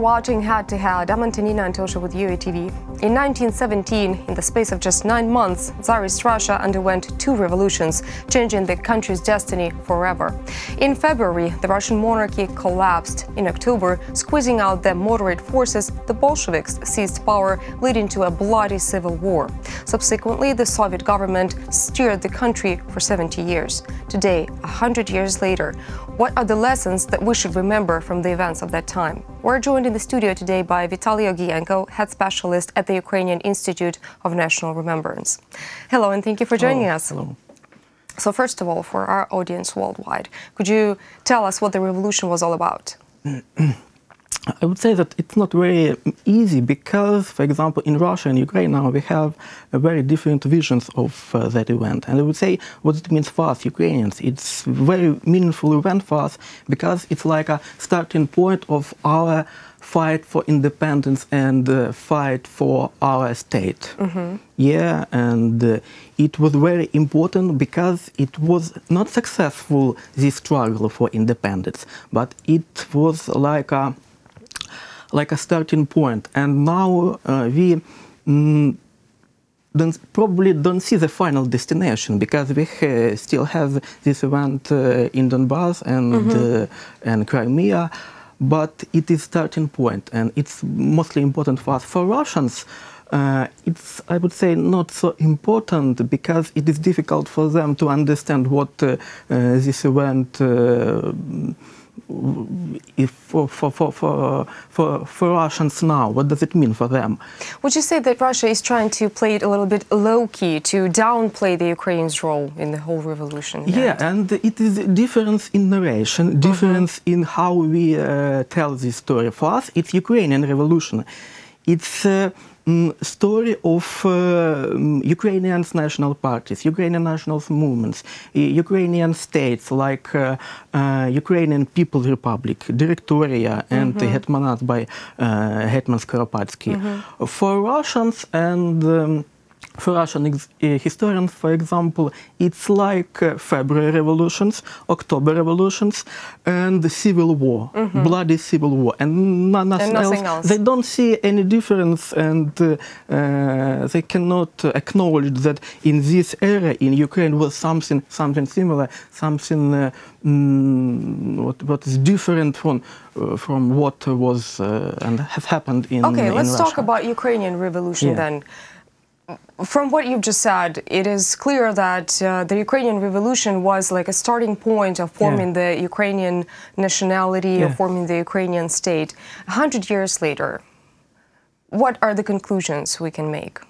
watching Head to Head. I'm Antonina Antosha with UATV. In 1917, in the space of just 9 months, Tsarist Russia underwent 2 revolutions, changing the country's destiny forever. In February, the Russian monarchy collapsed. In October, squeezing out the moderate forces, the Bolsheviks seized power, leading to a bloody civil war. Subsequently, the Soviet government steered the country for 70 years. Today, 100 years later, what are the lessons that we should remember from the events of that time? We're joined in the studio today by Vitaly Ogienko, head specialist at the Ukrainian Institute of National Remembrance. Hello, and thank you for joining us. Hello. So first of all, for our audience worldwide, could you tell us what the revolution was all about? I would say that it's not very easy because, for example, in Russia and Ukraine now we have very different visions of that event. And I would say what it means for us, Ukrainians. It's a very meaningful event for us because it's like a starting point of our fight for independence and fight for our state. Yeah, and it was very important because it was not successful, this struggle for independence, but it was like a starting point, and now we probably don't see the final destination because we still have this event in Donbass and Crimea, but it is starting point, and it's mostly important for us. For Russians, it's, I would say, not so important because it is difficult for them to understand what this event if for Russians now, what does it mean for them? Would you say that Russia is trying to play it a little bit low-key, to downplay the Ukraine's role in the whole revolution? Yeah, and it is a difference in narration, difference in how we tell this story. For us, it's Ukrainian revolution. It's story of Ukrainian national parties, Ukrainian national movements, Ukrainian states like Ukrainian People's Republic, Directoria, and Hetmanat by Hetman Skoropadsky. For Russians and for Russian historians, for example, it's like February revolutions, October revolutions, and the civil war, bloody civil war, and nothing else. They don't see any difference, and they cannot acknowledge that in this era in Ukraine was something similar, something what is different from what was and has happened in Okay, let's Russia. talk about Ukrainian revolution then. From what you've just said, it is clear that the Ukrainian revolution was like a starting point of forming the Ukrainian nationality, of forming the Ukrainian state. 100 years later, what are the conclusions we can make?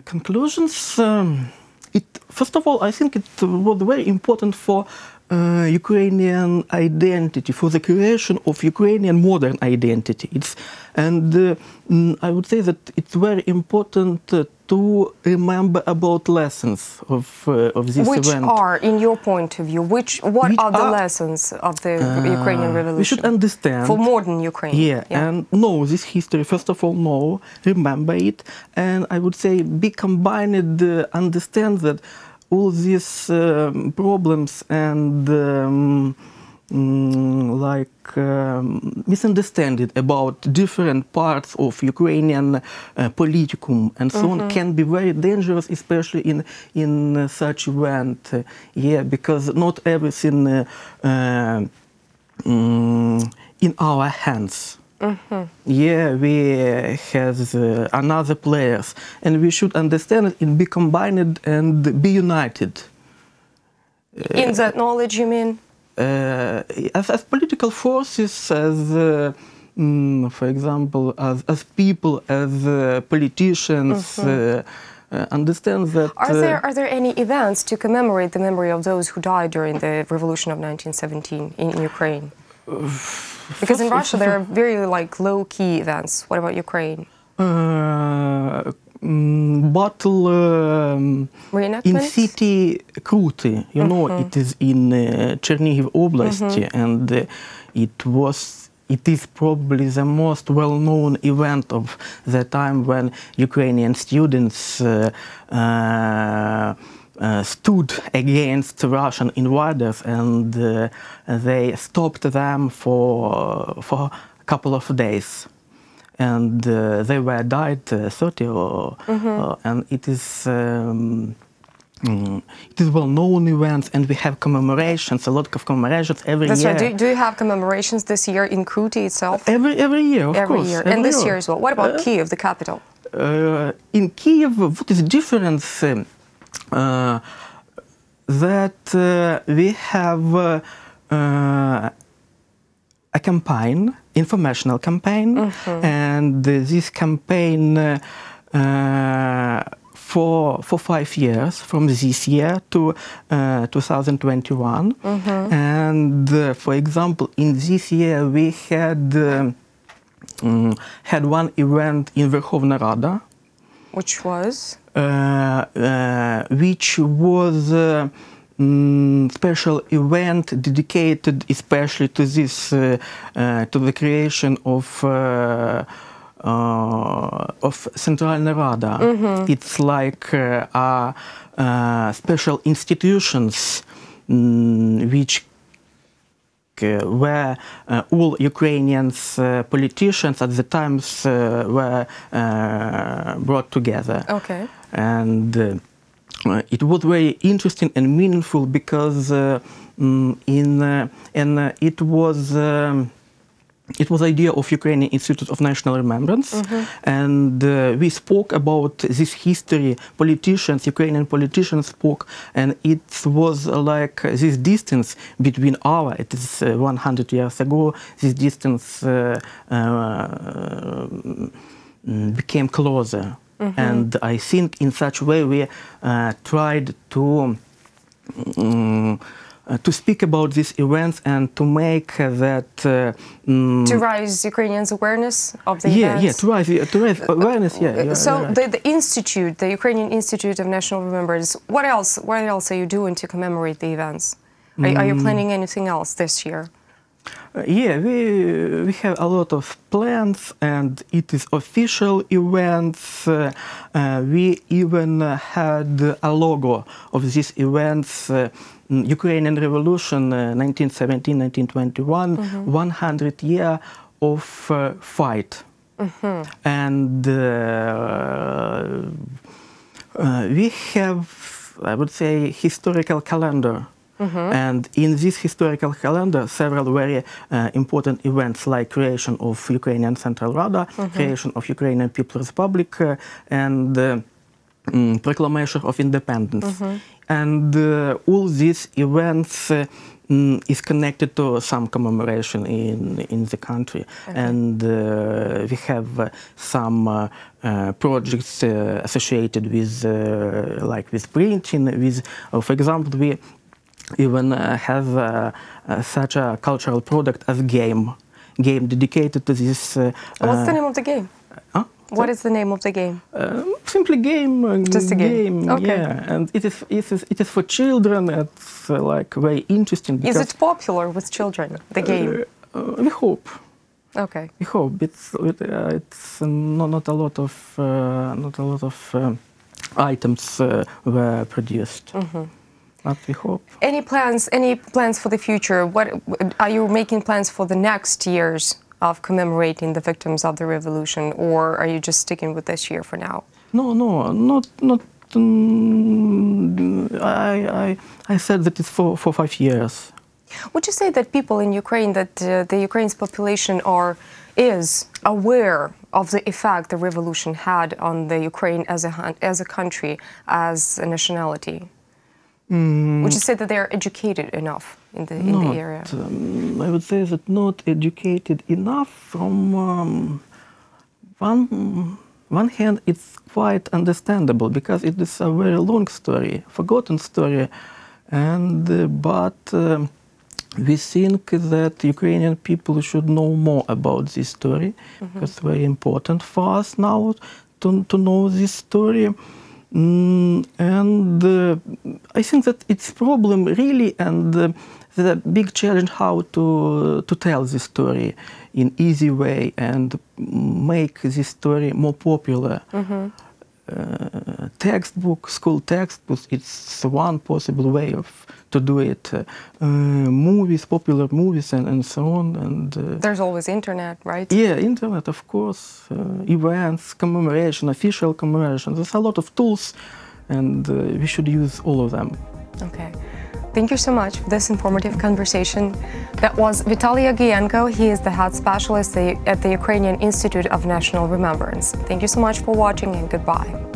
Conclusions? First of all, I think it was very important for Ukrainian identity, for the creation of Ukrainian modern identity. And I would say that it's very important to remember about lessons of this event. Which are, in your point of view, what are the lessons of the Ukrainian revolution? We should understand. For modern Ukraine. Yeah, and know this history, first of all, remember it, and I would say be combined, understand that all these problems and misunderstanding about different parts of Ukrainian politicum and so on can be very dangerous, especially in such event. Because not everything in our hands. Yeah, we have another players, and we should understand it and be combined and be united. In that knowledge, you mean? As political forces, as for example, as people, as politicians, understand that. Are there any events to commemorate the memory of those who died during the revolution of 1917 in Ukraine? Because in Russia there are very low-key events. What about Ukraine? Battle in city Kruty, you know, it is in Chernihiv Oblast, and it is probably the most well-known event of the time when Ukrainian students stood against Russian invaders, and they stopped them for couple of days. And they were died 30 or, and it is well-known events, and we have commemorations, a lot of commemorations every year. That's right. Do you have commemorations this year in Kruty itself? Every year, of course. Every year. And this year as well. What about Kyiv, the capital? In Kyiv, what is different that we have a campaign, informational campaign, and this campaign for 5 years, from this year to 2021. And for example, in this year we had one event in Verkhovna Rada, which was special event dedicated especially to this, to the creation of Centralna Rada. It's like special institutions which where all Ukrainians politicians at the times were brought together. Okay. And it was very interesting and meaningful because it was idea of Ukrainian Institute of National Remembrance, and we spoke about this history. Ukrainian politicians spoke, and it was like this distance between it is 100 years ago, this distance became closer. And I think in such way we tried to speak about these events and to make that to raise Ukrainians' awareness of the events. To raise awareness. So the institute, the Ukrainian Institute of National Remembrance, what else are you doing to commemorate the events? Are you planning anything else this year? We have a lot of plans, and it is official events. We even had a logo of these events. Ukrainian Revolution, 1917-1921, 100 year of fight. And we have, I would say, historical calendar. And in this historical calendar, several very important events like creation of Ukrainian Central Rada, creation of Ukrainian People's Republic, and proclamation of independence. And all these events is connected to some commemoration in the country. And we have some projects associated with, like with printing, with, for example, we even have such a cultural product as game dedicated to this. What's the name of the game? What is the name of the game? Simply game. Just a game. Okay. Yeah, and it is for children. It's like very interesting. Is it popular with children? The game? We hope. Okay. We hope it's not a lot of items were produced. But we hope. Any plans for the future? What are you making plans for the next years of commemorating the victims of the revolution, or are you just sticking with this year for now? No, not. I said that it's for 5 years. Would you say that people in Ukraine, that the Ukraine's population is aware of the effect the revolution had on the Ukraine as a country, as a nationality? Would you say that they are educated enough in the area? I would say that not educated enough. From one hand, it's quite understandable because it is a very long story, forgotten story, and but we think that Ukrainian people should know more about this story because it's very important for us now to know this story. And I think that it's problem really, and the big challenge how to tell this story in easy way and make this story more popular. textbook, school textbooks. It's one possible way to do it. Movies, popular movies, and so on. And there's always internet, right? Yeah, internet, of course. Events, commemoration, official commemoration. There's a lot of tools, and we should use all of them. Okay. Thank you so much for this informative conversation. That was Vitaly Ogienko. He is the head specialist at the Ukrainian Institute of National Remembrance. Thank you so much for watching, and goodbye.